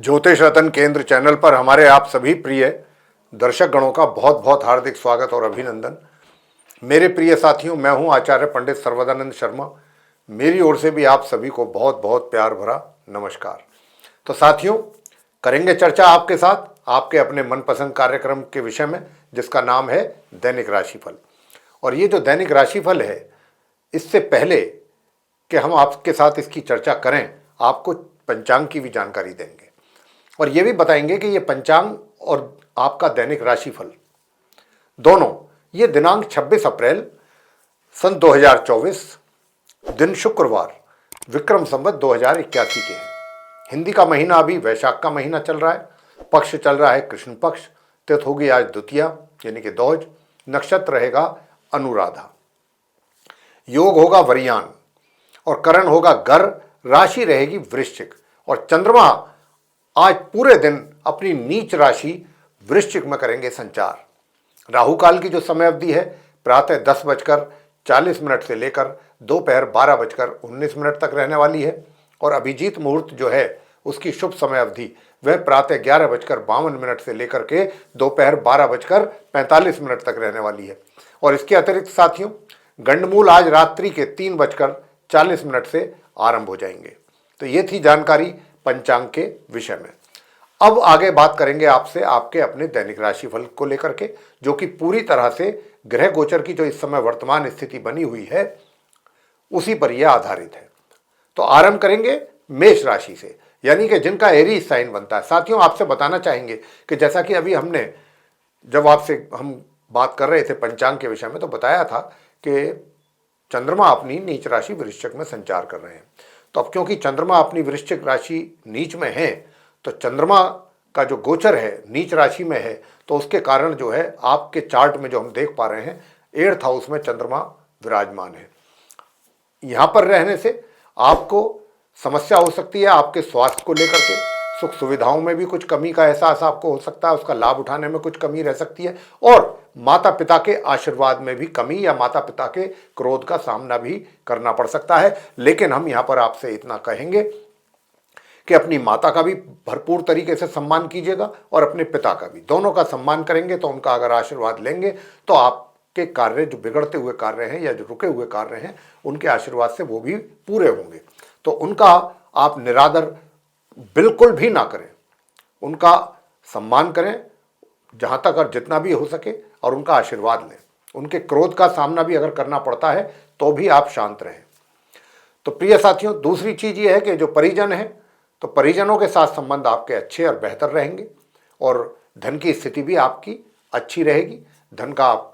ज्योतिष रतन केंद्र चैनल पर हमारे आप सभी प्रिय दर्शक गणों का बहुत बहुत हार्दिक स्वागत और अभिनंदन। मेरे प्रिय साथियों, मैं हूं आचार्य पंडित सर्वदानंद शर्मा। मेरी ओर से भी आप सभी को बहुत बहुत प्यार भरा नमस्कार। तो साथियों, करेंगे चर्चा आपके साथ आपके अपने मनपसंद कार्यक्रम के विषय में, जिसका नाम है दैनिक राशिफल। और ये जो दैनिक राशिफल है, इससे पहले कि हम आपके साथ इसकी चर्चा करें, आपको पंचांग की भी जानकारी देंगे और ये भी बताएंगे कि ये पंचांग और आपका दैनिक राशिफल दोनों ये दिनांक 26 अप्रैल सन 2024, दिन शुक्रवार, विक्रम संवत 2081 के हैं। हिंदी का महीना अभी वैशाख का महीना चल रहा है। पक्ष चल रहा है कृष्ण पक्ष। तिथि होगी आज द्वितीया यानी कि दौज। नक्षत्र रहेगा अनुराधा। योग होगा वरियान और करण होगा गर। राशि रहेगी वृश्चिक और चंद्रमा आज पूरे दिन अपनी नीच राशि वृश्चिक में करेंगे संचार। राहु काल की जो समय अवधि है, प्रातः 10:40 से लेकर दोपहर 12:19 तक रहने वाली है। और अभिजीत मुहूर्त जो है, उसकी शुभ समय अवधि वह प्रातः 11:52 से लेकर के दोपहर 12:45 तक रहने वाली है। और इसके अतिरिक्त साथियों, गंडमूल आज रात्रि के 3:40 से आरंभ हो जाएंगे। तो ये थी जानकारी पंचांग के विषय में। अब आगे बात करेंगे आपसे आपके अपने दैनिक राशिफल को लेकर के, जो कि पूरी तरह से ग्रह गोचर की जो इस समय वर्तमान स्थिति बनी हुई है, उसी पर यह आधारित है। तो आरंभ करेंगे मेष राशि से, यानी कि जिनका एरीज साइन बनता है। साथियों, आपसे बताना चाहेंगे कि जैसा कि अभी हमने जब आपसे हम बात कर रहे थे पंचांग के विषय में, तो बताया था कि चंद्रमा अपनी नीच राशि वृश्चिक में संचार कर रहे हैं। तो अब क्योंकि चंद्रमा अपनी वृश्चिक राशि नीच में है, तो चंद्रमा का जो गोचर है नीच राशि में है, तो उसके कारण जो है आपके चार्ट में जो हम देख पा रहे हैं, 8th हाउस में चंद्रमा विराजमान है। यहाँ पर रहने से आपको समस्या हो सकती है आपके स्वास्थ्य को लेकर के। सुख सुविधाओं में भी कुछ कमी का एहसास आपको हो सकता है, उसका लाभ उठाने में कुछ कमी रह सकती है। और माता पिता के आशीर्वाद में भी कमी या माता पिता के क्रोध का सामना भी करना पड़ सकता है। लेकिन हम यहाँ पर आपसे इतना कहेंगे कि अपनी माता का भी भरपूर तरीके से सम्मान कीजिएगा और अपने पिता का भी, दोनों का सम्मान करेंगे तो उनका अगर आशीर्वाद लेंगे तो आपके कार्य जो बिगड़ते हुए कार्य हैं या जो रुके हुए कार्य हैं, उनके आशीर्वाद से वो भी पूरे होंगे। तो उनका आप निरादर बिल्कुल भी ना करें, उनका सम्मान करें जहाँ तक और जितना भी हो सके, और उनका आशीर्वाद लें। उनके क्रोध का सामना भी अगर करना पड़ता है तो भी आप शांत रहें। तो प्रिय साथियों, दूसरी चीज़ ये है कि जो परिजन है, तो परिजनों के साथ संबंध आपके अच्छे और बेहतर रहेंगे और धन की स्थिति भी आपकी अच्छी रहेगी। धन का आप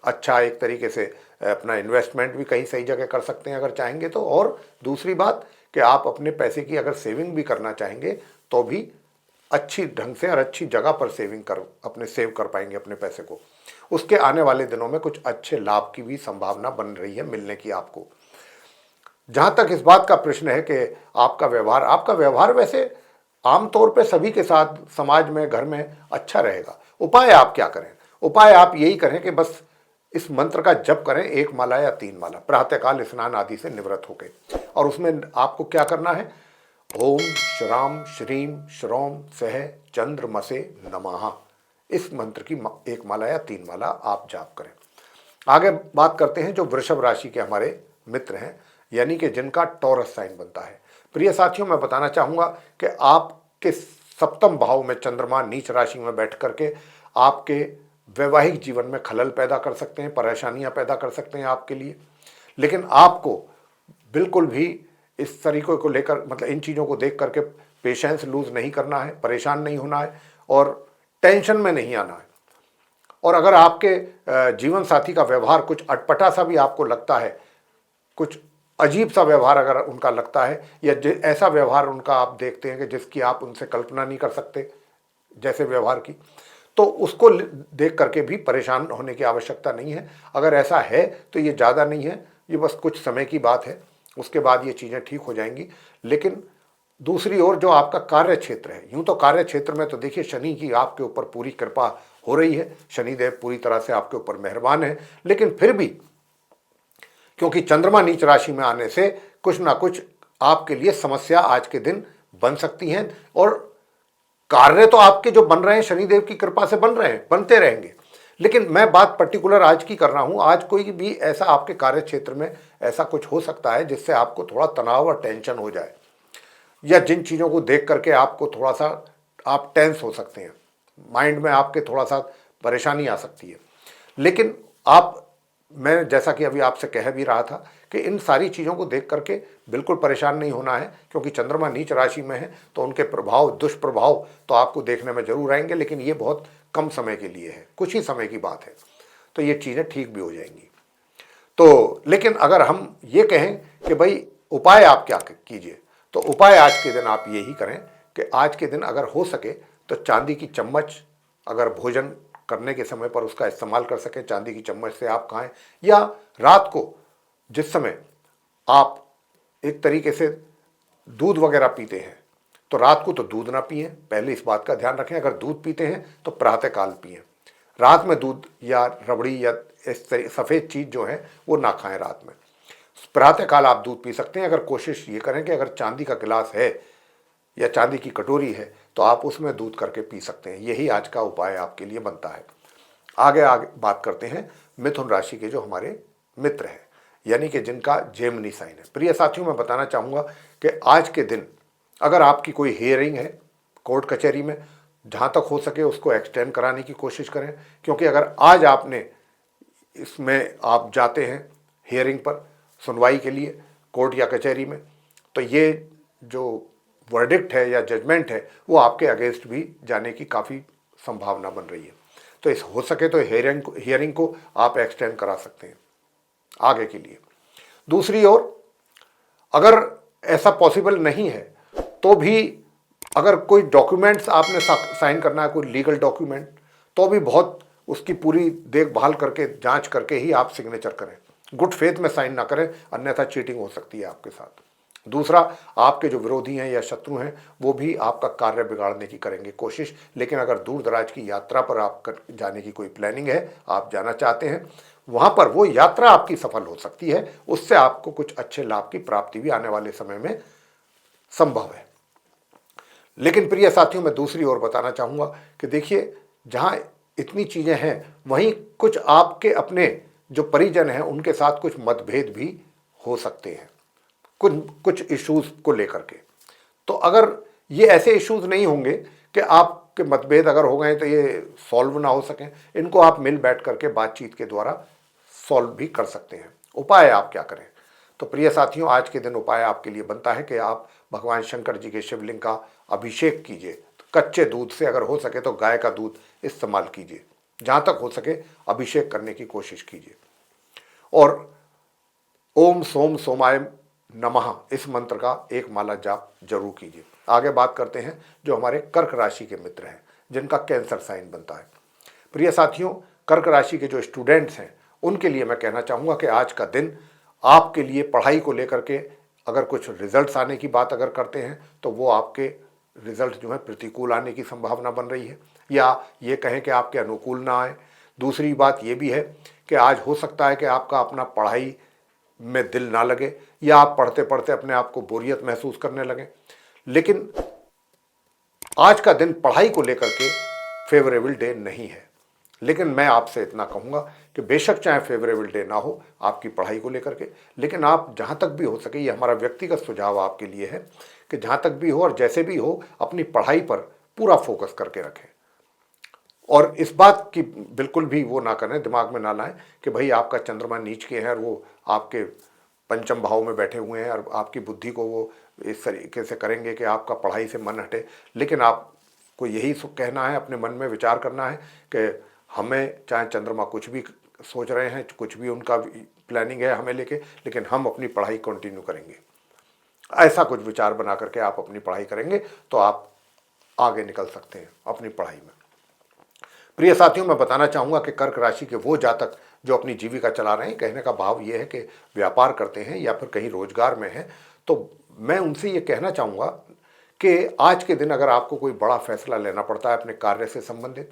अच्छा एक तरीके से अपना इन्वेस्टमेंट भी कहीं सही जगह कर सकते हैं अगर चाहेंगे तो। और दूसरी बात कि आप अपने पैसे की अगर सेविंग भी करना चाहेंगे तो भी अच्छी ढंग से और अच्छी जगह पर सेव कर पाएंगे अपने पैसे को। उसके आने वाले दिनों में कुछ अच्छे लाभ की भी संभावना बन रही है मिलने की आपको। जहाँ तक इस बात का प्रश्न है कि आपका व्यवहार वैसे आमतौर पे सभी के साथ समाज में, घर में अच्छा रहेगा। उपाय आप क्या करें? उपाय आप यही करें कि बस इस मंत्र का जप करें, 1 माला या 3 माला, प्रातःकाल स्नान आदि से निवृत्त होके। और उसमें आपको क्या करना है? ओम श्राम श्रीम श्रोम सह चंद्रमसे नमः, इस मंत्र की 1 माला या 3 माला आप जाप करें। आगे बात करते हैं जो वृषभ राशि के हमारे मित्र हैं, यानी कि जिनका टॉरस साइन बनता है। प्रिय साथियों, मैं बताना चाहूँगा कि आपके 7वें भाव में चंद्रमा नीच राशि में बैठ करके आपके वैवाहिक जीवन में खलल पैदा कर सकते हैं, परेशानियां पैदा कर सकते हैं आपके लिए। लेकिन आपको बिल्कुल भी इस तरीक़े को लेकर, मतलब इन चीज़ों को देख करके पेशेंस लूज नहीं करना है, परेशान नहीं होना है और टेंशन में नहीं आना है। और अगर आपके जीवन साथी का व्यवहार कुछ अटपटा सा भी आपको लगता है, कुछ अजीब सा व्यवहार अगर उनका लगता है, या ऐसा व्यवहार उनका आप देखते हैं कि जिसकी आप उनसे कल्पना नहीं कर सकते जैसे व्यवहार की, तो उसको देख करके भी परेशान होने की आवश्यकता नहीं है। अगर ऐसा है तो ये ज़्यादा नहीं है, ये बस कुछ समय की बात है, उसके बाद ये चीज़ें ठीक हो जाएंगी। लेकिन दूसरी ओर जो आपका कार्य क्षेत्र है, यूँ तो कार्य क्षेत्र में तो देखिए शनि की आपके ऊपर पूरी कृपा हो रही है, शनिदेव पूरी तरह से आपके ऊपर मेहरबान है। लेकिन फिर भी क्योंकि चंद्रमा नीच राशि में आने से कुछ ना कुछ आपके लिए समस्या आज के दिन बन सकती हैं। और कार्य तो आपके जो बन रहे हैं शनिदेव की कृपा से बन रहे हैं, बनते रहेंगे, लेकिन मैं बात पर्टिकुलर आज की कर रहा हूं। आज कोई भी ऐसा आपके कार्य क्षेत्र में ऐसा कुछ हो सकता है जिससे आपको थोड़ा तनाव और टेंशन हो जाए, या जिन चीज़ों को देख करके आपको थोड़ा सा आप टेंस हो सकते हैं, माइंड में आपके थोड़ा सा परेशानी आ सकती है। लेकिन आप, मैं जैसा कि अभी आपसे कह भी रहा था कि इन सारी चीज़ों को देख करके बिल्कुल परेशान नहीं होना है, क्योंकि चंद्रमा नीच राशि में है तो उनके प्रभाव, दुष्प्रभाव तो आपको देखने में जरूर आएंगे, लेकिन ये बहुत कम समय के लिए है, कुछ ही समय की बात है, तो ये चीज़ें ठीक भी हो जाएंगी। तो लेकिन अगर हम ये कहें कि भाई उपाय आप क्या कीजिए, तो उपाय आज के दिन आप यही करें कि आज के दिन अगर हो सके तो चांदी की चम्मच, अगर भोजन करने के समय पर उसका इस्तेमाल कर सकें, चांदी की चम्मच से आप खाएं, या रात को जिस समय आप एक तरीके से दूध वगैरह पीते हैं तो रात को तो दूध ना पिएं, पहले इस बात का ध्यान रखें। अगर दूध पीते हैं तो प्रातःकाल पिएं, रात में दूध या रबड़ी या इस तरह सफ़ेद चीज़ जो है वो ना खाएं रात में। प्रातःकाल आप दूध पी सकते हैं। अगर कोशिश ये करें कि अगर चांदी का गिलास है या चांदी की कटोरी है तो आप उसमें दूध करके पी सकते हैं। यही आज का उपाय आपके लिए बनता है। आगे आगे बात करते हैं मिथुन राशि के जो हमारे मित्र हैं, यानी कि जिनका जेमिनी साइन है। प्रिय साथियों, मैं बताना चाहूँगा कि आज के दिन अगर आपकी कोई हियरिंग है कोर्ट कचहरी में, जहाँ तक हो सके उसको एक्सटेंड कराने की कोशिश करें, क्योंकि अगर आज आपने इसमें आप जाते हैं हियरिंग पर सुनवाई के लिए कोर्ट या कचहरी में, तो ये जो वर्डिक्ट है या जजमेंट है वो आपके अगेंस्ट भी जाने की काफ़ी संभावना बन रही है। तो इस हो सके तो हियरिंग को आप एक्सटेंड करा सकते हैं आगे के लिए। दूसरी ओर अगर ऐसा पॉसिबल नहीं है तो भी अगर कोई डॉक्यूमेंट्स आपने साइन करना है, कोई लीगल डॉक्यूमेंट, तो भी बहुत उसकी पूरी देखभाल करके जांच करके ही आप सिग्नेचर करें। गुड फेथ में साइन ना करें, अन्यथा चीटिंग हो सकती है आपके साथ। दूसरा, आपके जो विरोधी हैं या शत्रु हैं वो भी आपका कार्य बिगाड़ने की करेंगे कोशिश, लेकिन अगर दूर दराज की यात्रा पर आप जाने की कोई प्लानिंग है, आप जाना चाहते हैं, वहाँ पर वो यात्रा आपकी सफल हो सकती है, उससे आपको कुछ अच्छे लाभ की प्राप्ति भी आने वाले समय में संभव है। लेकिन प्रिय साथियों, मैं दूसरी ओर बताना चाहूँगा कि देखिए, जहाँ इतनी चीज़ें हैं वहीं कुछ आपके अपने जो परिजन हैं उनके साथ कुछ मतभेद भी हो सकते हैं कुछ इश्यूज को लेकर के। तो अगर ये ऐसे इश्यूज नहीं होंगे कि आपके मतभेद अगर हो गए तो ये सॉल्व ना हो सकें, इनको आप मिल बैठ करके बातचीत के द्वारा सॉल्व भी कर सकते हैं। उपाय आप क्या करें? तो प्रिय साथियों, आज के दिन उपाय आपके लिए बनता है कि आप भगवान शंकर जी के शिवलिंग का अभिषेक कीजिए। कच्चे दूध से, अगर हो सके तो गाय का दूध इस्तेमाल कीजिए, जहाँ तक हो सके अभिषेक करने की कोशिश कीजिए। और ओम सोम सोमाय नमः इस मंत्र का एक माला जाप जरूर कीजिए। आगे बात करते हैं जो हमारे कर्क राशि के मित्र हैं, जिनका कैंसर साइन बनता है। प्रिय साथियों, कर्क राशि के जो स्टूडेंट्स हैं उनके लिए मैं कहना चाहूँगा कि आज का दिन आपके लिए पढ़ाई को लेकर के अगर कुछ रिजल्ट्स आने की बात अगर करते हैं तो वो आपके रिजल्ट जो है प्रतिकूल आने की संभावना बन रही है, या ये कहें कि आपके अनुकूल ना आए। दूसरी बात ये भी है कि आज हो सकता है कि आपका अपना पढ़ाई में दिल ना लगे, या आप पढ़ते पढ़ते अपने आप को बोरियत महसूस करने लगें। लेकिन आज का दिन पढ़ाई को लेकर के फेवरेबल डे नहीं है। लेकिन मैं आपसे इतना कहूँगा कि बेशक चाहे फेवरेबल डे ना हो आपकी पढ़ाई को लेकर के, लेकिन आप जहाँ तक भी हो सके, ये हमारा व्यक्तिगत सुझाव आपके लिए है कि जहाँ तक भी हो और जैसे भी हो अपनी पढ़ाई पर पूरा फोकस करके रखें। और इस बात की बिल्कुल भी वो ना करें, दिमाग में ना लाएं कि भाई आपका चंद्रमा नीच के हैं और वो आपके पंचम भाव में बैठे हुए हैं और आपकी बुद्धि को वो इस तरीके से करेंगे कि आपका पढ़ाई से मन हटे। लेकिन आपको यही कहना है, अपने मन में विचार करना है कि हमें चाहे चंद्रमा कुछ भी सोच रहे हैं, कुछ भी उनका प्लानिंग है हमें लेके, लेकिन हम अपनी पढ़ाई कंटिन्यू करेंगे। ऐसा कुछ विचार बना करके आप अपनी पढ़ाई करेंगे तो आप आगे निकल सकते हैं अपनी पढ़ाई में। प्रिय साथियों, मैं बताना चाहूँगा कि कर्क राशि के वो जातक जो अपनी जीविका चला रहे हैं, कहने का भाव ये है कि व्यापार करते हैं या फिर कहीं रोजगार में हैं, तो मैं उनसे ये कहना चाहूँगा कि आज के दिन अगर आपको कोई बड़ा फैसला लेना पड़ता है अपने कार्य से संबंधित,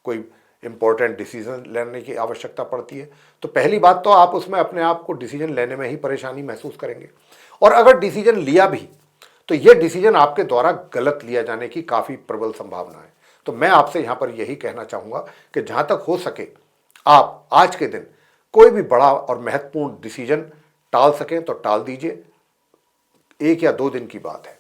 कोई इंपॉर्टेंट डिसीजन लेने की आवश्यकता पड़ती है, तो पहली बात तो आप उसमें अपने आप को डिसीजन लेने में ही परेशानी महसूस करेंगे। और अगर डिसीजन लिया भी तो ये डिसीजन आपके द्वारा गलत लिया जाने की काफ़ी प्रबल संभावना है। तो मैं आपसे यहाँ पर यही कहना चाहूँगा कि जहाँ तक हो सके आप आज के दिन कोई भी बड़ा और महत्वपूर्ण डिसीजन टाल सकें तो टाल दीजिए। 1 या 2 दिन की बात है,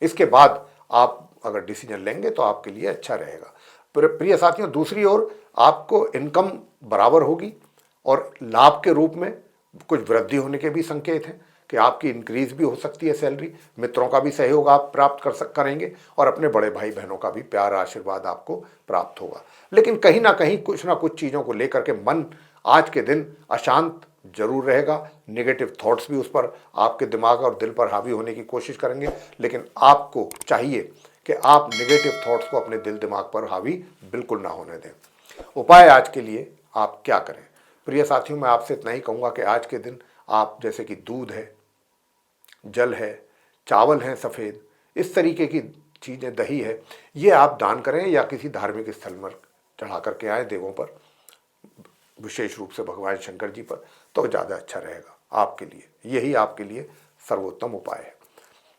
इसके बाद आप अगर डिसीजन लेंगे तो आपके लिए अच्छा रहेगा। प्रिय साथियों, दूसरी ओर आपको इनकम बराबर होगी और लाभ के रूप में कुछ वृद्धि होने के भी संकेत हैं कि आपकी इंक्रीज भी हो सकती है सैलरी, मित्रों का भी सहयोग आप प्राप्त करेंगे और अपने बड़े भाई बहनों का भी प्यार आशीर्वाद आपको प्राप्त होगा। लेकिन कहीं ना कहीं कुछ ना कुछ चीज़ों को लेकर के मन आज के दिन अशांत जरूर रहेगा। नेगेटिव थॉट्स भी उस पर आपके दिमाग और दिल पर हावी होने की कोशिश करेंगे, लेकिन आपको चाहिए कि आप नेगेटिव थॉट्स को अपने दिल दिमाग पर हावी बिल्कुल ना होने दें। उपाय आज के लिए आप क्या करें? प्रिय साथियों, मैं आपसे इतना ही कहूँगा कि आज के दिन आप जैसे कि दूध है, जल है, चावल है सफ़ेद, इस तरीके की चीज़ें, दही है, ये आप दान करें या किसी धार्मिक स्थल में चढ़ा करके आए देवों पर, विशेष रूप से भगवान शंकर जी पर, तो ज़्यादा अच्छा रहेगा आपके लिए। यही आपके लिए सर्वोत्तम उपाय है।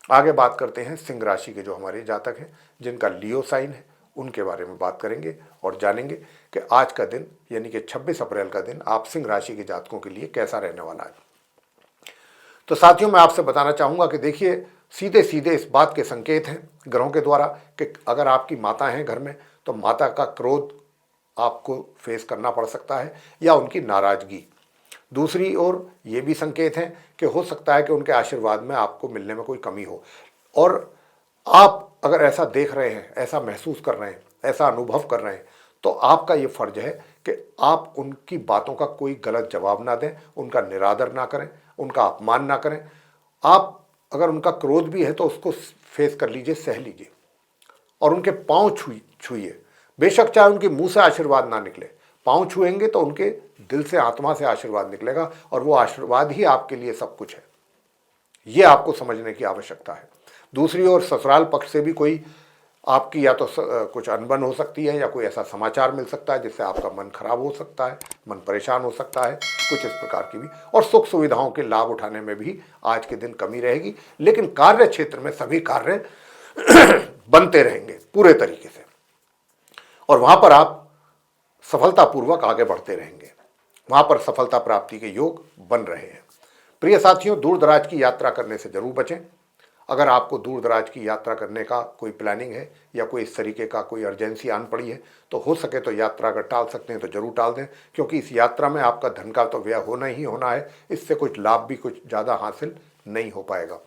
आगे बात करते हैं सिंह राशि के जो हमारे जातक हैं जिनका लियो साइन है, उनके बारे में बात करेंगे और जानेंगे कि आज का दिन यानी कि 26 अप्रैल का दिन आप सिंह राशि के जातकों के लिए कैसा रहने वाला है। तो साथियों, मैं आपसे बताना चाहूँगा कि देखिए, सीधे सीधे इस बात के संकेत हैं ग्रहों के द्वारा कि अगर आपकी माता हैं घर में तो माता का क्रोध आपको फेस करना पड़ सकता है या उनकी नाराज़गी। दूसरी ओर ये भी संकेत हैं कि हो सकता है कि उनके आशीर्वाद में आपको मिलने में कोई कमी हो, और आप अगर ऐसा देख रहे हैं, ऐसा महसूस कर रहे हैं, ऐसा अनुभव कर रहे हैं, तो आपका ये फर्ज है कि आप उनकी बातों का कोई गलत जवाब ना दें, उनका निरादर ना करें, उनका अपमान ना करें। आप अगर उनका क्रोध भी है तो उसको फेस कर लीजिए, सह लीजिए और उनके पाँव छूइए। बेशक चाहे उनके मुंह से आशीर्वाद ना निकले, पाँव छुएंगे तो उनके दिल से, आत्मा से आशीर्वाद निकलेगा और वो आशीर्वाद ही आपके लिए सब कुछ है। ये आपको समझने की आवश्यकता है। दूसरी ओर ससुराल पक्ष से भी कोई आपकी या तो कुछ अनबन हो सकती है या कोई ऐसा समाचार मिल सकता है जिससे आपका मन खराब हो सकता है, मन परेशान हो सकता है, कुछ इस प्रकार की भी। और सुख सुविधाओं के लाभ उठाने में भी आज के दिन कमी रहेगी, लेकिन कार्य क्षेत्र में सभी कार्य बनते रहेंगे पूरे तरीके से और वहां पर आप सफलतापूर्वक आगे बढ़ते रहेंगे। वहां पर सफलता प्राप्ति के योग बन रहे हैं। प्रिय साथियों, दूर दराज की यात्रा करने से जरूर बचें। अगर आपको दूर दराज की यात्रा करने का कोई प्लानिंग है या कोई इस तरीके का कोई अर्जेंसी आन पड़ी है तो हो सके तो यात्रा अगर टाल सकते हैं तो जरूर टाल दें, क्योंकि इस यात्रा में आपका धन का तो व्यय होना ही होना है, इससे कुछ लाभ भी कुछ ज़्यादा हासिल नहीं हो पाएगा।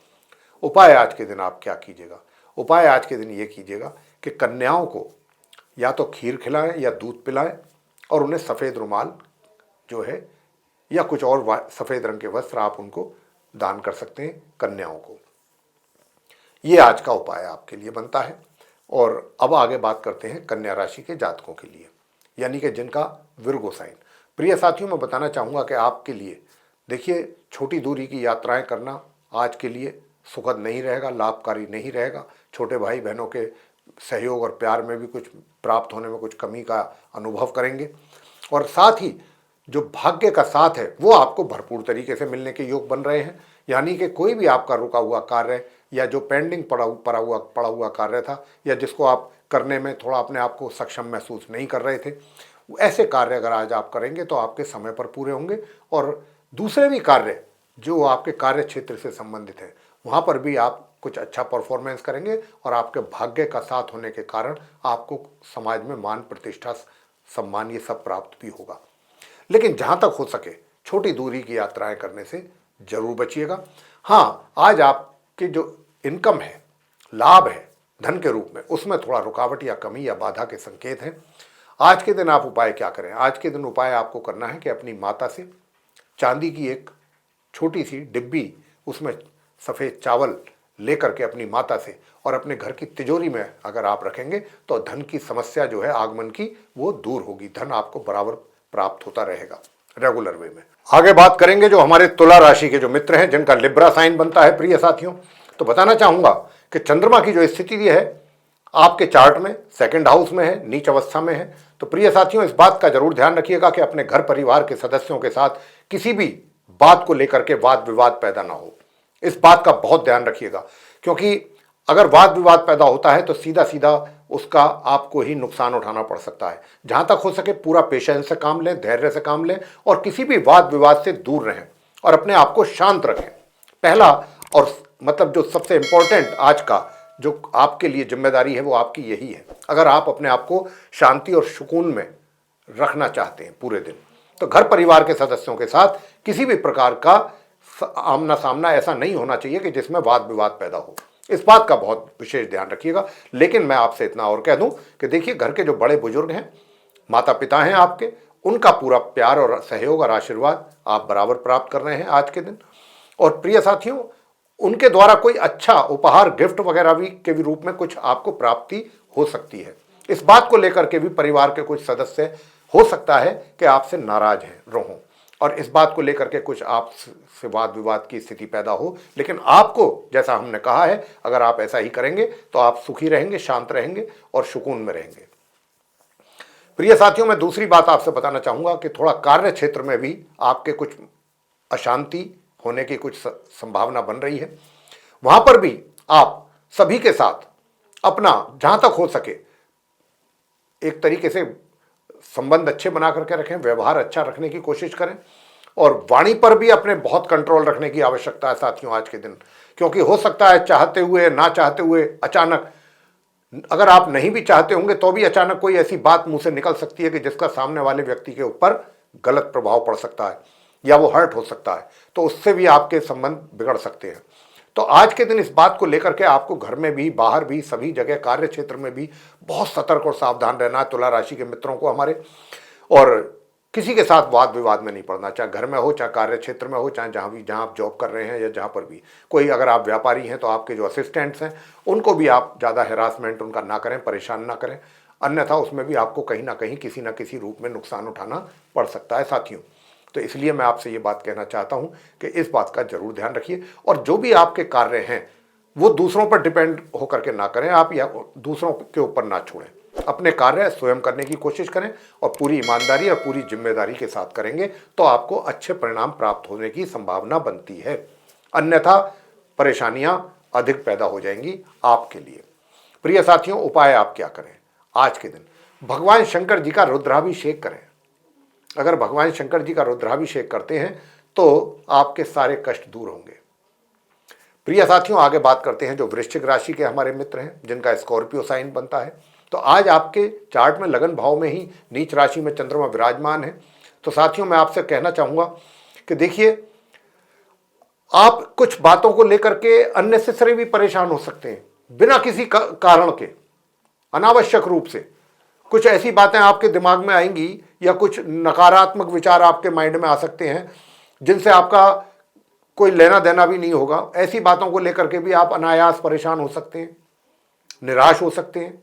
उपाय आज के दिन आप क्या कीजिएगा? उपाय आज के दिन ये कीजिएगा कि कन्याओं को या तो खीर खिलाएं या दूध पिलाएं और उन्हें सफ़ेद रुमाल जो है या कुछ और सफ़ेद रंग के वस्त्र आप उनको दान कर सकते हैं कन्याओं को। ये आज का उपाय आपके लिए बनता है। और अब आगे बात करते हैं कन्या राशि के जातकों के लिए, यानी कि जिनका विर्गो साइन। प्रिय साथियों, मैं बताना चाहूँगा कि आपके लिए देखिए, छोटी दूरी की यात्राएं करना आज के लिए सुखद नहीं रहेगा, लाभकारी नहीं रहेगा। छोटे भाई बहनों के सहयोग और प्यार में भी कुछ प्राप्त होने में कुछ कमी का अनुभव करेंगे और साथ ही जो भाग्य का साथ है वो आपको भरपूर तरीके से मिलने के योग बन रहे हैं। यानी कि कोई भी आपका रुका हुआ कार्य या जो पेंडिंग पड़ा हुआ कार्य था या जिसको आप करने में थोड़ा अपने आप को सक्षम महसूस नहीं कर रहे थे, ऐसे कार्य अगर आज आप करेंगे तो आपके समय पर पूरे होंगे। और दूसरे भी कार्य जो आपके कार्य क्षेत्र से संबंधित है वहाँ पर भी आप कुछ अच्छा परफॉर्मेंस करेंगे और आपके भाग्य का साथ होने के कारण आपको समाज में मान, प्रतिष्ठा, सम्मान ये सब प्राप्त भी होगा। लेकिन जहाँ तक हो सके छोटी दूरी की यात्राएं करने से जरूर बचिएगा। हाँ, आज आपके जो इनकम है, लाभ है धन के रूप में, उसमें थोड़ा रुकावट या कमी या बाधा के संकेत हैं। आज के दिन आप उपाय क्या करें? आज के दिन उपाय आपको करना है कि अपनी माता से चांदी की एक छोटी सी डिब्बी, उसमें सफ़ेद चावल लेकर के अपनी माता से और अपने घर की तिजोरी में अगर आप रखेंगे तो धन की समस्या जो है आगमन की वो दूर होगी। धन आपको बराबर प्राप्त होता रहेगा रेगुलर वे में। आगे बात करेंगे जो हमारे तुला राशि के जो मित्र हैं जिनका लिब्रा साइन बनता है। प्रिय साथियों, तो बताना चाहूंगा कि चंद्रमा की जो स्थिति है आपके चार्ट में सेकंड हाउस में है, नीच अवस्था में है। तो प्रिय साथियों, इस बात का जरूर ध्यान रखिएगा कि अपने घर परिवार के सदस्यों के साथ किसी भी बात को लेकर के वाद विवाद पैदा ना हो। इस बात का बहुत ध्यान रखिएगा क्योंकि अगर वाद विवाद पैदा होता है तो सीधा सीधा उसका आपको ही नुकसान उठाना पड़ सकता है। जहां तक हो सके पूरा पेशेंस से काम लें, धैर्य से काम लें और किसी भी वाद विवाद से दूर रहें और अपने आप को शांत रखें। पहला और मतलब जो सबसे इंपॉर्टेंट आज का जो आपके लिए जिम्मेदारी है वो आपकी यही है। अगर आप अपने आप को शांति और सुकून में रखना चाहते हैं पूरे दिन, तो घर परिवार के सदस्यों के साथ किसी भी प्रकार का आमना सामना ऐसा नहीं होना चाहिए कि जिसमें वाद विवाद पैदा हो। इस बात का बहुत विशेष ध्यान रखिएगा। लेकिन मैं आपसे इतना और कह दूं कि देखिए, घर के जो बड़े बुजुर्ग हैं, माता पिता हैं आपके, उनका पूरा प्यार और सहयोग और आशीर्वाद आप बराबर प्राप्त कर रहे हैं आज के दिन। और प्रिय साथियों, उनके द्वारा कोई अच्छा उपहार, गिफ्ट वगैरह भी के भी रूप में कुछ आपको प्राप्ति हो सकती है। इस बात को लेकर के भी परिवार के कुछ सदस्य हो सकता है कि आपसे नाराज हैं रहो और इस बात को लेकर के कुछ आपसे वाद विवाद की स्थिति पैदा हो। लेकिन आपको, जैसा हमने कहा है, अगर आप ऐसा ही करेंगे तो आप सुखी रहेंगे, शांत रहेंगे और सुकून में रहेंगे। प्रिय साथियों, मैं दूसरी बात आपसे बताना चाहूंगा कि थोड़ा कार्य क्षेत्र में भी आपके कुछ अशांति होने की कुछ संभावना बन रही है। वहां पर भी आप सभी के साथ अपना जहां तक हो सके एक तरीके से संबंध अच्छे बना करके रखें, व्यवहार अच्छा रखने की कोशिश करें और वाणी पर भी अपने बहुत कंट्रोल रखने की आवश्यकता है साथियों आज के दिन। क्योंकि हो सकता है चाहते हुए ना चाहते हुए अचानक, अगर आप नहीं भी चाहते होंगे तो भी अचानक कोई ऐसी बात मुंह से निकल सकती है कि जिसका सामने वाले व्यक्ति के ऊपर गलत प्रभाव पड़ सकता है या वो हर्ट हो सकता है, तो उससे भी आपके संबंध बिगड़ सकते हैं। तो आज के दिन इस बात को लेकर के आपको घर में भी, बाहर भी, सभी जगह, कार्य क्षेत्र में भी बहुत सतर्क और सावधान रहना है। तुला राशि के मित्रों को हमारे, और किसी के साथ वाद विवाद में नहीं पड़ना, चाहे घर में हो, चाहे कार्य क्षेत्र में हो, चाहे जहाँ आप जॉब कर रहे हैं या जहाँ पर भी कोई, अगर आप व्यापारी हैं तो आपके जो असिस्टेंट्स हैं उनको भी आप ज़्यादा हेरासमेंट उनका ना करें, परेशान ना करें, अन्यथा उसमें भी आपको कहीं ना कहीं किसी न किसी रूप में नुकसान उठाना पड़ सकता है साथियों। तो इसलिए मैं आपसे ये बात कहना चाहता हूं कि इस बात का जरूर ध्यान रखिए और जो भी आपके कार्य हैं वो दूसरों पर डिपेंड होकर के ना करें आप, या दूसरों के ऊपर ना छोड़ें। अपने कार्य स्वयं करने की कोशिश करें और पूरी ईमानदारी और पूरी जिम्मेदारी के साथ करेंगे तो आपको अच्छे परिणाम प्राप्त होने की संभावना बनती है। अन्यथा परेशानियां अधिक पैदा हो जाएंगी आपके लिए। प्रिय साथियों, उपाय आप क्या करें आज के दिन? भगवान शंकर जी का रुद्राभिषेक करें। अगर भगवान शंकर जी का रुद्राभिषेक करते हैं तो आपके सारे कष्ट दूर होंगे। प्रिय साथियों, आगे बात करते हैं जो वृश्चिक राशि के हमारे मित्र हैं जिनका स्कॉर्पियो साइन बनता है। तो आज आपके चार्ट में लगन भाव में ही नीच राशि में चंद्रमा विराजमान है। तो साथियों, मैं आपसे कहना चाहूंगा कि देखिए, आप कुछ बातों को लेकर के अननेसेसरी भी परेशान हो सकते हैं, बिना किसी कारण के अनावश्यक रूप से कुछ ऐसी बातें आपके दिमाग में आएंगी या कुछ नकारात्मक विचार आपके माइंड में आ सकते हैं जिनसे आपका कोई लेना देना भी नहीं होगा। ऐसी बातों को लेकर के भी आप अनायास परेशान हो सकते हैं, निराश हो सकते हैं।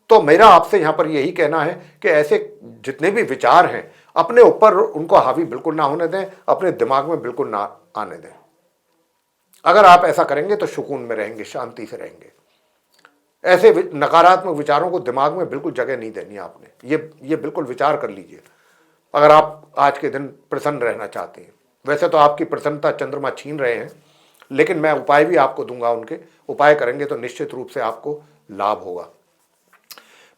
तो मेरा आपसे यहां पर यही कहना है कि ऐसे जितने भी विचार हैं अपने ऊपर उनको हावी बिल्कुल ना होने दें, अपने दिमाग में बिल्कुल ना आने दें। अगर आप ऐसा करेंगे तो सुकून में रहेंगे, शांति से रहेंगे। ऐसे नकारात्मक विचारों को दिमाग में बिल्कुल जगह नहीं देनी आपने। ये बिल्कुल विचार कर लीजिए अगर आप आज के दिन प्रसन्न रहना चाहते हैं। वैसे तो आपकी प्रसन्नता चंद्रमा छीन रहे हैं, लेकिन मैं उपाय भी आपको दूंगा। उनके उपाय करेंगे तो निश्चित रूप से आपको लाभ होगा।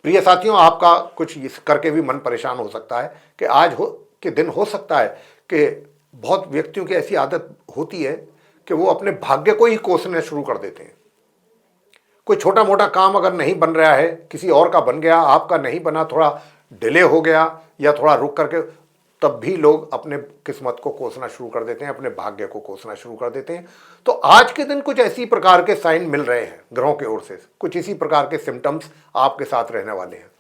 प्रिय साथियों, आपका कुछ इस करके भी मन परेशान हो सकता है कि आज के दिन हो सकता है कि बहुत व्यक्तियों की ऐसी आदत होती है कि वो अपने भाग्य को ही कोसने शुरू कर देते हैं। कोई छोटा मोटा काम अगर नहीं बन रहा है, किसी और का बन गया, आपका नहीं बना, थोड़ा डिले हो गया या थोड़ा रुक करके, तब भी लोग अपने किस्मत को कोसना शुरू कर देते हैं, अपने भाग्य को कोसना शुरू कर देते हैं। तो आज के दिन कुछ ऐसी प्रकार के साइन मिल रहे हैं ग्रहों की ओर से, कुछ इसी प्रकार के सिम्टम्स आपके साथ रहने वाले हैं।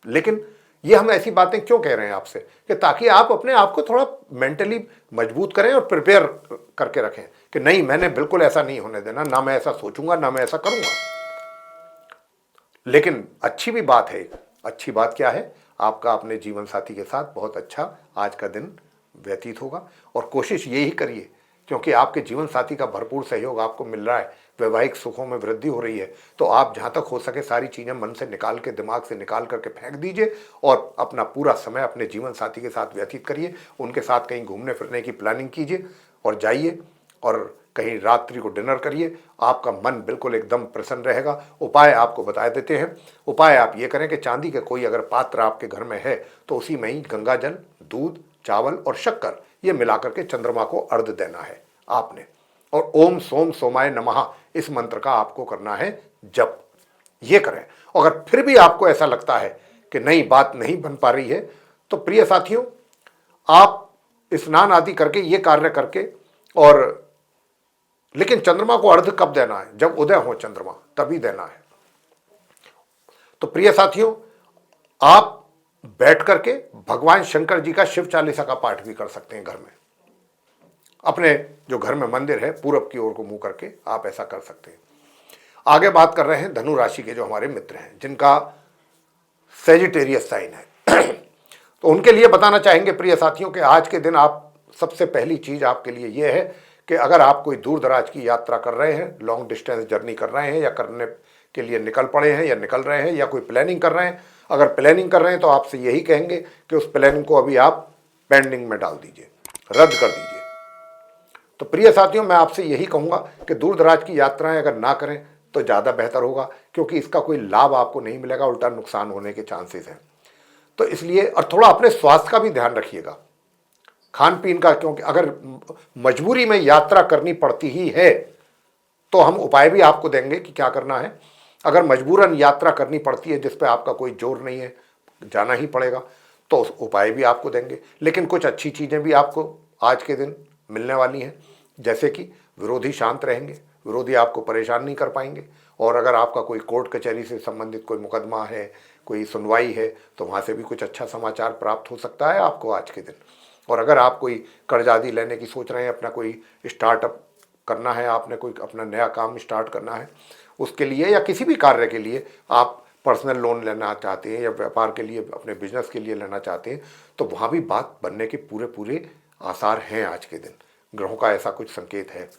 लेकिन ये हम ऐसी बातें क्यों कह रहे हैं आपसे कि ताकि आप अपने आप को थोड़ा मेंटली मजबूत करें और प्रिपेयर करके रखें कि नहीं, मैंने बिल्कुल ऐसा नहीं होने देना, ना मैं ऐसा सोचूंगा, ना मैं ऐसा करूंगा। लेकिन अच्छी भी बात है, अच्छी बात क्या है, आपका अपने जीवन साथी के साथ बहुत अच्छा आज का दिन व्यतीत होगा। और कोशिश यही करिए, क्योंकि आपके जीवन साथी का भरपूर सहयोग आपको मिल रहा है, वैवाहिक सुखों में वृद्धि हो रही है। तो आप जहाँ तक हो सके सारी चीज़ें मन से निकाल के, दिमाग से निकाल करके फेंक दीजिए और अपना पूरा समय अपने जीवन साथी के साथ व्यतीत करिए। उनके साथ कहीं घूमने फिरने की प्लानिंग कीजिए और जाइए और कहीं रात्रि को डिनर करिए, आपका मन बिल्कुल एकदम प्रसन्न रहेगा। उपाय आपको बता देते हैं। उपाय आप ये करें कि चांदी के कोई अगर पात्र आपके घर में है तो उसी में ही गंगा जल, दूध, चावल और शक्कर ये मिलाकर के चंद्रमा को अर्घ्य देना है आपने। और ओम सोम सोमाय नमः इस मंत्र का आपको करना है जप। ये करें। अगर फिर भी आपको ऐसा लगता है कि नहीं, बात नहीं बन पा रही है, तो प्रिय साथियों, आप स्नान आदि करके ये कार्य करके, और लेकिन चंद्रमा को अर्घ्य कब देना है? जब उदय हो चंद्रमा तभी देना है। तो प्रिय साथियों, आप बैठ करके भगवान शंकर जी का शिव चालीसा का पाठ भी कर सकते हैं घर में। अपने जो घर में मंदिर है पूरब की ओर को मुंह करके आप ऐसा कर सकते हैं। आगे बात कर रहे हैं धनु राशि के जो हमारे मित्र हैं जिनका सेजिटेरियस साइन है तो उनके लिए बताना चाहेंगे प्रिय साथियों कि आज के दिन आप सबसे पहली चीज आपके लिए यह है कि अगर आप कोई दूर दराज की यात्रा कर रहे हैं, लॉन्ग डिस्टेंस जर्नी कर रहे हैं, या करने के लिए निकल पड़े हैं या निकल रहे हैं, या कोई प्लानिंग कर रहे हैं, अगर प्लानिंग कर रहे हैं तो आपसे यही कहेंगे कि उस प्लानिंग को अभी आप पेंडिंग में डाल दीजिए, रद्द कर दीजिए। तो प्रिय साथियों, मैं आपसे यही कहूंगा कि दूर दराज की यात्राएं अगर ना करें तो ज़्यादा बेहतर होगा, क्योंकि इसका कोई लाभ आपको नहीं मिलेगा, उल्टा नुकसान होने के चांसेस हैं। तो इसलिए, और थोड़ा अपने स्वास्थ्य का भी ध्यान रखिएगा, खान पीन का, क्योंकि अगर मजबूरी में यात्रा करनी पड़ती ही है तो हम उपाय भी आपको देंगे कि क्या करना है। अगर मजबूरन यात्रा करनी पड़ती है जिस पे आपका कोई जोर नहीं है, जाना ही पड़ेगा, तो उस उपाय भी आपको देंगे। लेकिन कुछ अच्छी चीज़ें भी आपको आज के दिन मिलने वाली हैं, जैसे कि विरोधी शांत रहेंगे, विरोधी आपको परेशान नहीं कर पाएंगे। और अगर आपका कोई कोर्ट कचहरी से संबंधित कोई मुकदमा है, कोई सुनवाई है, तो वहाँ से भी कुछ अच्छा समाचार प्राप्त हो सकता है आपको आज के दिन। और अगर आप कोई कर्ज आदि लेने की सोच रहे हैं, अपना कोई स्टार्टअप करना है, आपने कोई अपना नया काम स्टार्ट करना है, उसके लिए या किसी भी कार्य के लिए आप पर्सनल लोन लेना चाहते हैं या व्यापार के लिए, अपने बिजनेस के लिए लेना चाहते हैं, तो वहाँ भी बात बनने के पूरे पूरे आसार हैं आज के दिन। ग्रहों का ऐसा कुछ संकेत है।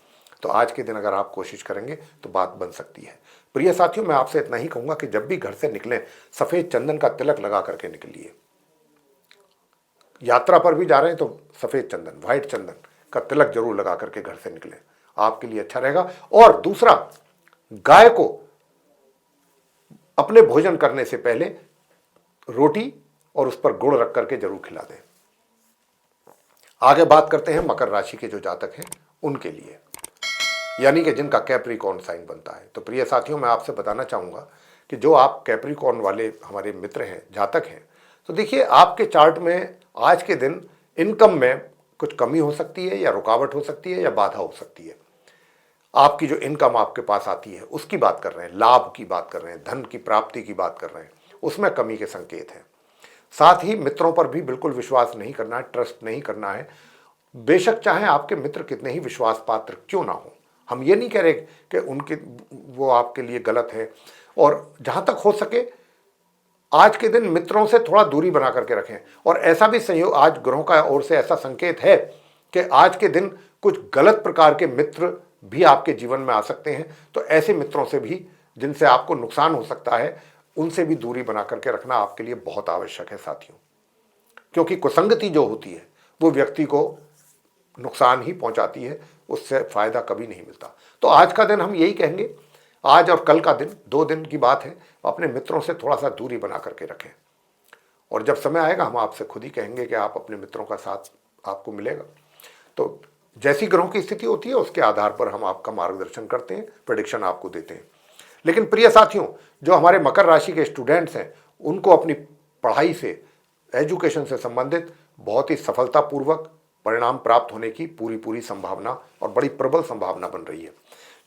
तो आज के दिन अगर आप कोशिश करेंगे तो बात बन सकती है। प्रिय साथियों, मैं आपसे इतना ही कहूँगा कि जब भी घर से निकलें सफ़ेद चंदन का तिलक लगा करके निकलिए। यात्रा पर भी जा रहे हैं तो सफ़ेद चंदन, व्हाइट चंदन का तिलक जरूर लगा करके घर से निकलें, आपके लिए अच्छा रहेगा। और दूसरा, गाय को अपने भोजन करने से पहले रोटी और उस पर गुड़ रख करके जरूर खिला दें। आगे बात करते हैं मकर राशि के जो जातक हैं उनके लिए, यानी कि जिनका कैप्रिकॉर्न साइन बनता है। तो प्रिय साथियों, मैं आपसे बताना चाहूँगा कि जो आप कैप्रिकॉर्न वाले हमारे मित्र हैं, जातक हैं, तो देखिए आपके चार्ट में आज के दिन इनकम में कुछ कमी हो सकती है, या रुकावट हो सकती है, या बाधा हो सकती है। आपकी जो इनकम आपके पास आती है उसकी बात कर रहे हैं, लाभ की बात कर रहे हैं, धन की प्राप्ति की बात कर रहे हैं, उसमें कमी के संकेत हैं। साथ ही मित्रों पर भी बिल्कुल विश्वास नहीं करना है, ट्रस्ट नहीं करना है, बेशक चाहे आपके मित्र कितने ही विश्वास पात्र क्यों ना हो। हम ये नहीं कह रहे कि उनके वो आपके लिए गलत है। और जहाँ तक हो सके आज के दिन मित्रों से थोड़ा दूरी बना करके रखें। और ऐसा भी संयोग आज ग्रहों का ओर से ऐसा संकेत है कि आज के दिन कुछ गलत प्रकार के मित्र भी आपके जीवन में आ सकते हैं। तो ऐसे मित्रों से भी जिनसे आपको नुकसान हो सकता है, उनसे भी दूरी बना करके रखना आपके लिए बहुत आवश्यक है साथियों, क्योंकि कुसंगति जो होती है वो व्यक्ति को नुकसान ही पहुंचाती है, उससे फायदा कभी नहीं मिलता। तो आज का दिन हम यही कहेंगे, आज और कल का दिन, 2 दिन की बात है, अपने मित्रों से थोड़ा सा दूरी बना करके रखें। और जब समय आएगा हम आपसे खुद ही कहेंगे कि आप अपने मित्रों का साथ आपको मिलेगा। तो जैसी ग्रहों की स्थिति होती है उसके आधार पर हम आपका मार्गदर्शन करते हैं, प्रेडिक्शन आपको देते हैं। लेकिन प्रिय साथियों, जो हमारे मकर राशि के स्टूडेंट्स हैं उनको अपनी पढ़ाई से, एजुकेशन से संबंधित बहुत ही सफलतापूर्वक परिणाम प्राप्त होने की पूरी संभावना और बड़ी प्रबल संभावना बन रही है।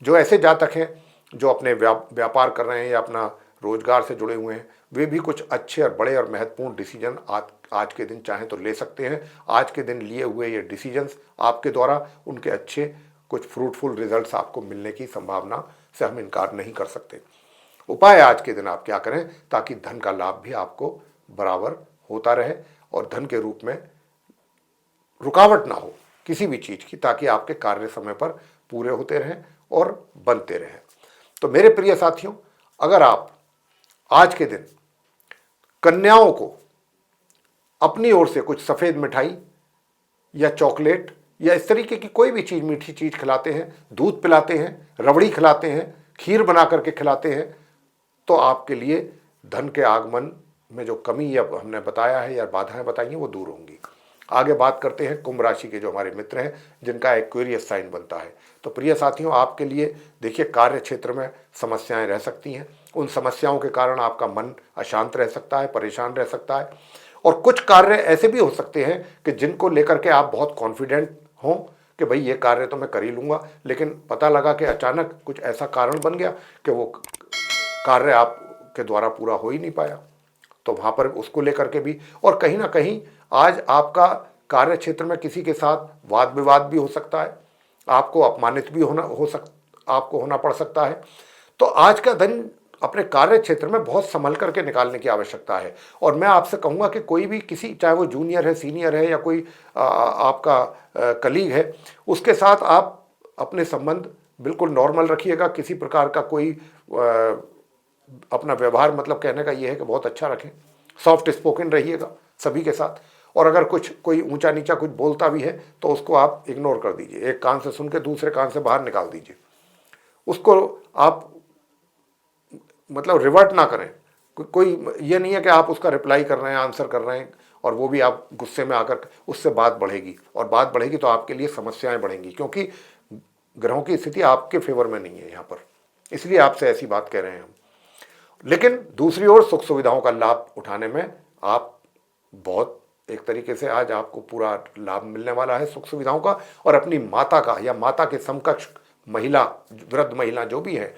जो ऐसे जातक हैं जो अपने व्यापार कर रहे हैं या अपना रोजगार से जुड़े हुए हैं, वे भी कुछ अच्छे और बड़े और महत्वपूर्ण डिसीजन आज के दिन चाहें तो ले सकते हैं। आज के दिन लिए हुए ये डिसीजंस आपके द्वारा उनके अच्छे कुछ फ्रूटफुल रिजल्ट्स आपको मिलने की संभावना से हम इनकार नहीं कर सकते। उपाय आज के दिन आप क्या करें ताकि धन का लाभ भी आपको बराबर होता रहे और धन के रूप में रुकावट ना हो किसी भी चीज़ की, ताकि आपके कार्य समय पर पूरे होते रहें और बनते रहें। तो मेरे प्रिय साथियों, अगर आप आज के दिन कन्याओं को अपनी ओर से कुछ सफ़ेद मिठाई या चॉकलेट या इस तरीके की कोई भी चीज़, मीठी चीज़ खिलाते हैं, दूध पिलाते हैं, रबड़ी खिलाते हैं, खीर बना करके खिलाते हैं, तो आपके लिए धन के आगमन में जो कमी या हमने बताया है या बाधाएं बताई हैं वो दूर होंगी। आगे बात करते हैं कुंभ राशि के जो हमारे मित्र हैं जिनका एक्वेरियस साइन बनता है। तो प्रिय साथियों, आपके लिए देखिए कार्य क्षेत्र में समस्याएं रह सकती हैं। उन समस्याओं के कारण आपका मन अशांत रह सकता है, परेशान रह सकता है, और कुछ कार्य ऐसे भी हो सकते हैं कि जिनको लेकर के आप बहुत कॉन्फिडेंट हों कि भाई ये कार्य तो मैं कर ही लूँगा, लेकिन पता लगा कि अचानक कुछ ऐसा कारण बन गया कि वो कार्य आपके द्वारा पूरा हो ही नहीं पाया। तो वहाँ पर उसको लेकर के भी, और कहीं ना कहीं आज आपका कार्य क्षेत्र में किसी के साथ वाद विवाद भी हो सकता है, आपको अपमानित भी आपको होना पड़ सकता है। तो आज का दिन अपने कार्य क्षेत्र में बहुत संभल करके निकालने की आवश्यकता है। और मैं आपसे कहूँगा कि कोई भी किसी, चाहे वो जूनियर है, सीनियर है, या कोई आपका कलीग है, उसके साथ आप अपने संबंध बिल्कुल नॉर्मल रखिएगा। किसी प्रकार का कोई अपना व्यवहार, मतलब कहने का ये है कि बहुत अच्छा रखें, सॉफ्ट स्पोकन रहिएगा सभी के साथ। और अगर कोई ऊंचा नीचा कुछ बोलता भी है तो उसको आप इग्नोर कर दीजिए, एक कान से सुन के दूसरे कान से बाहर निकाल दीजिए। उसको आप मतलब रिवर्ट ना करें। कोई ये नहीं है कि आप उसका रिप्लाई कर रहे हैं, आंसर कर रहे हैं, और वो भी आप गुस्से में आकर, उससे बात बढ़ेगी, और बात बढ़ेगी तो आपके लिए समस्याएं बढ़ेंगी, क्योंकि ग्रहों की स्थिति आपके फेवर में नहीं है यहाँ पर, इसलिए आपसे ऐसी बात कह रहे हैं हम। लेकिन दूसरी ओर सुख सुविधाओं का लाभ उठाने में आप बहुत, एक तरीके से आज आपको पूरा लाभ मिलने वाला है सुख सुविधाओं का। और अपनी माता का या माता के समकक्ष महिला, वृद्ध महिला जो भी है,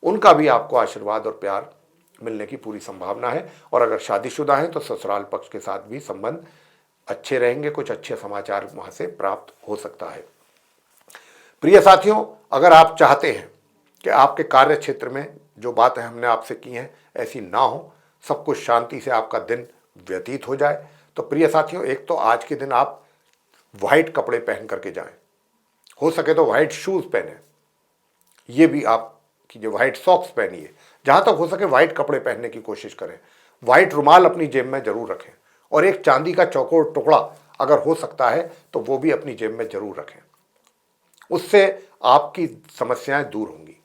उनका भी आपको आशीर्वाद और प्यार मिलने की पूरी संभावना है। और अगर शादीशुदा हैं तो ससुराल पक्ष के साथ भी संबंध अच्छे रहेंगे, कुछ अच्छे समाचार वहाँ से प्राप्त हो सकता है। प्रिय साथियों, अगर आप चाहते हैं कि आपके कार्य क्षेत्र में जो बातें हमने आपसे की हैं ऐसी ना हो, सब कुछ शांति से आपका दिन व्यतीत हो जाए, तो प्रिय साथियों, एक तो आज के दिन आप वाइट कपड़े पहन करके जाएं, हो सके तो वाइट शूज़ पहने, ये भी आप कीजिए, वाइट सॉक्स पहनिए, जहाँ तक हो सके वाइट कपड़े पहनने की कोशिश करें। वाइट रुमाल अपनी जेब में जरूर रखें, और एक चांदी का चौकोर टुकड़ा अगर हो सकता है तो वो भी अपनी जेब में जरूर रखें, उससे आपकी समस्याएं दूर होंगी।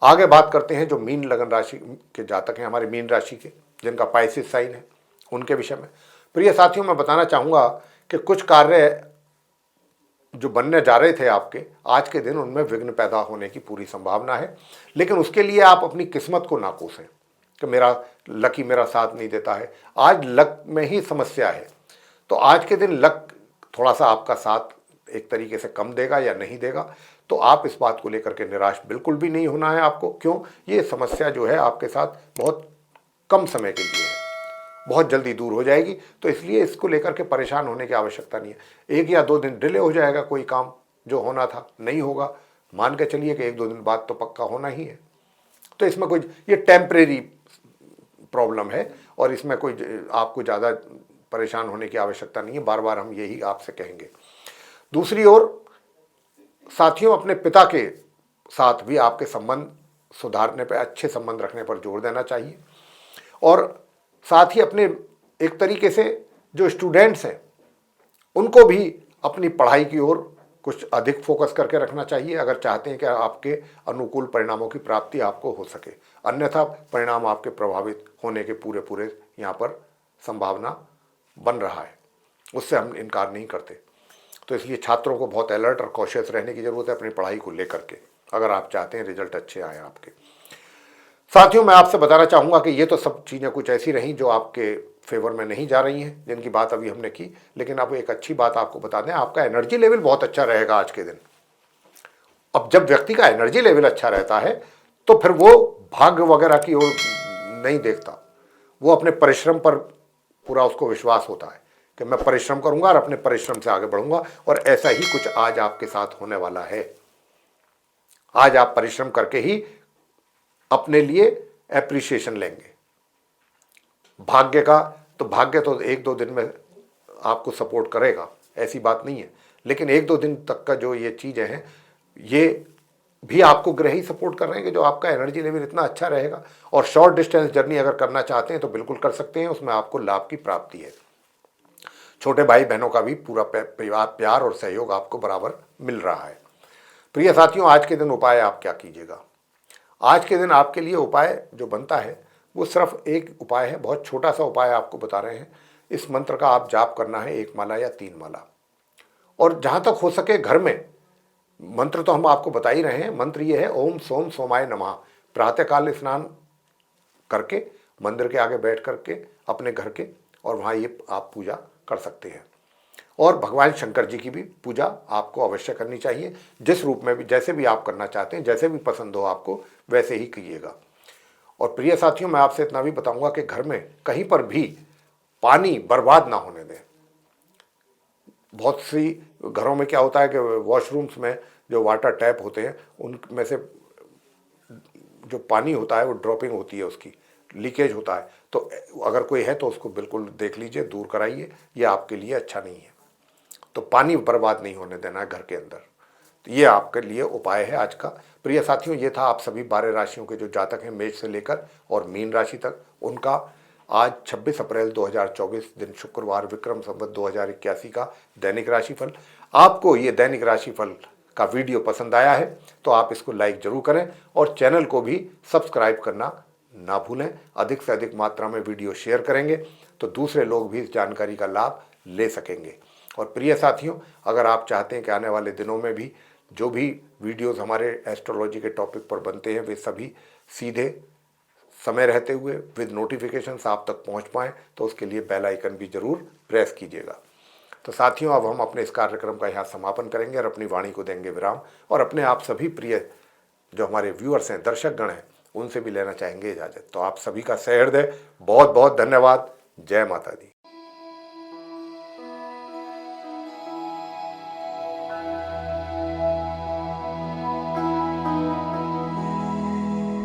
आगे बात करते हैं जो मीन लगन राशि के जातक हैं, हमारे मीन राशि के, जिनका पाइसिस साइन है, उनके विषय में। प्रिय साथियों, मैं बताना चाहूँगा कि कुछ कार्य जो बनने जा रहे थे आपके, आज के दिन उनमें विघ्न पैदा होने की पूरी संभावना है। लेकिन उसके लिए आप अपनी किस्मत को ना कोसें कि मेरा लकी मेरा साथ नहीं देता है। आज लक में ही समस्या है, तो आज के दिन लक थोड़ा सा आपका साथ एक तरीके से कम देगा या नहीं देगा, तो आप इस बात को लेकर के निराश बिल्कुल भी नहीं होना है आपको। क्यों? ये समस्या जो है आपके साथ बहुत कम समय के लिए है, बहुत जल्दी दूर हो जाएगी, तो इसलिए इसको लेकर के परेशान होने की आवश्यकता नहीं है। 1 या 2 दिन डिले हो जाएगा, कोई काम जो होना था नहीं होगा, मान के चलिए कि 1-2 दिन बाद तो पक्का होना ही है। तो इसमें कोई, ये टेम्परेरी प्रॉब्लम है, और इसमें कोई आपको ज़्यादा परेशान होने की आवश्यकता नहीं है, बार बार हम यही आपसे कहेंगे। दूसरी ओर साथियों, अपने पिता के साथ भी आपके संबंध सुधारने पर, अच्छे संबंध रखने पर जोर देना चाहिए। और साथ ही अपने एक तरीके से जो स्टूडेंट्स हैं उनको भी अपनी पढ़ाई की ओर कुछ अधिक फोकस करके रखना चाहिए, अगर चाहते हैं कि आपके अनुकूल परिणामों की प्राप्ति आपको हो सके। अन्यथा परिणाम आपके प्रभावित होने के पूरे यहाँ पर संभावना बन रहा है, उससे हम इनकार नहीं करते। तो इसलिए छात्रों को बहुत अलर्ट और कॉशियस रहने की ज़रूरत है अपनी पढ़ाई को लेकर के, अगर आप चाहते हैं रिजल्ट अच्छे आए आपके। साथियों, मैं आपसे बताना चाहूँगा कि ये तो सब चीज़ें कुछ ऐसी रहीं जो आपके फेवर में नहीं जा रही हैं, जिनकी बात अभी हमने की। लेकिन अब एक अच्छी बात आपको बता दें, आपका एनर्जी लेवल बहुत अच्छा रहेगा आज के दिन। अब जब व्यक्ति का एनर्जी लेवल अच्छा रहता है तो फिर वो भाग्य वगैरह की ओर नहीं देखता, वो अपने परिश्रम पर पूरा उसको विश्वास होता है कि मैं परिश्रम करूंगा और अपने परिश्रम से आगे बढ़ूंगा। और ऐसा ही कुछ आज आपके साथ होने वाला है। आज आप परिश्रम करके ही अपने लिए एप्रिसिएशन लेंगे। भाग्य तो 1-2 दिन में आपको सपोर्ट करेगा, ऐसी बात नहीं है, लेकिन 1-2 दिन तक का जो ये चीज़ें हैं, ये भी आपको ग्रह ही सपोर्ट कर रहे हैं कि जो आपका एनर्जी लेवल इतना अच्छा रहेगा। और शॉर्ट डिस्टेंस जर्नी अगर करना चाहते हैं तो बिल्कुल कर सकते हैं, उसमें आपको लाभ की प्राप्ति है। छोटे भाई बहनों का भी पूरा प्यार और सहयोग आपको बराबर मिल रहा है। प्रिय साथियों, आज के दिन उपाय आप क्या कीजिएगा? आज के दिन आपके लिए उपाय जो बनता है वो सिर्फ एक उपाय है, बहुत छोटा सा उपाय आपको बता रहे हैं। इस मंत्र का आप जाप करना है 1 माला या 3 माला, और जहाँ तक हो सके घर में। मंत्र तो हम आपको बता ही रहे हैं। मंत्र ये है, ओम सोम सोमाय नमः। प्रातःकाल स्नान करके मंदिर के आगे बैठ करके अपने घर के, और वहाँ ये आप पूजा कर सकते हैं। और भगवान शंकर जी की भी पूजा आपको अवश्य करनी चाहिए। जिस रूप में भी, जैसे भी आप करना चाहते हैं, जैसे भी पसंद हो आपको, वैसे ही कीजिएगा। और प्रिय साथियों, मैं आपसे इतना भी बताऊंगा कि घर में कहीं पर भी पानी बर्बाद ना होने दें। बहुत सी घरों में क्या होता है कि वॉशरूम्स में जो वाटर टैप होते हैं उनमें से जो पानी होता है वो ड्रॉपिंग होती है, उसकी लीकेज होता है। तो अगर कोई है तो उसको बिल्कुल देख लीजिए, दूर कराइए। ये आपके लिए अच्छा नहीं है। तो पानी बर्बाद नहीं होने देना है घर के अंदर। तो ये आपके लिए उपाय है आज का। प्रिय साथियों, ये था आप सभी 12 राशियों के जो जातक हैं, मेष से लेकर और मीन राशि तक, उनका आज 26 अप्रैल 2024 दिन शुक्रवार विक्रम संवत 2081 का दैनिक राशिफल। आपको ये दैनिक राशिफल का वीडियो पसंद आया है तो आप इसको लाइक जरूर करें और चैनल को भी सब्सक्राइब करना ना भूलें। अधिक से अधिक मात्रा में वीडियो शेयर करेंगे तो दूसरे लोग भी इस जानकारी का लाभ ले सकेंगे। और प्रिय साथियों, अगर आप चाहते हैं कि आने वाले दिनों में भी जो भी वीडियोस हमारे एस्ट्रोलॉजी के टॉपिक पर बनते हैं वे सभी सीधे समय रहते हुए विद नोटिफिकेशंस आप तक पहुंच पाएँ, तो उसके लिए बेल आइकन भी जरूर प्रेस कीजिएगा। तो साथियों, अब हम अपने इस कार्यक्रम का यहाँ समापन करेंगे और अपनी वाणी को देंगे विराम, और अपने आप सभी प्रिय जो हमारे व्यूअर्स हैं, दर्शक गण हैं, उनसे भी लेना चाहेंगे इजाज़त। तो आप सभी का सहृदय बहुत बहुत धन्यवाद। जय माता दी।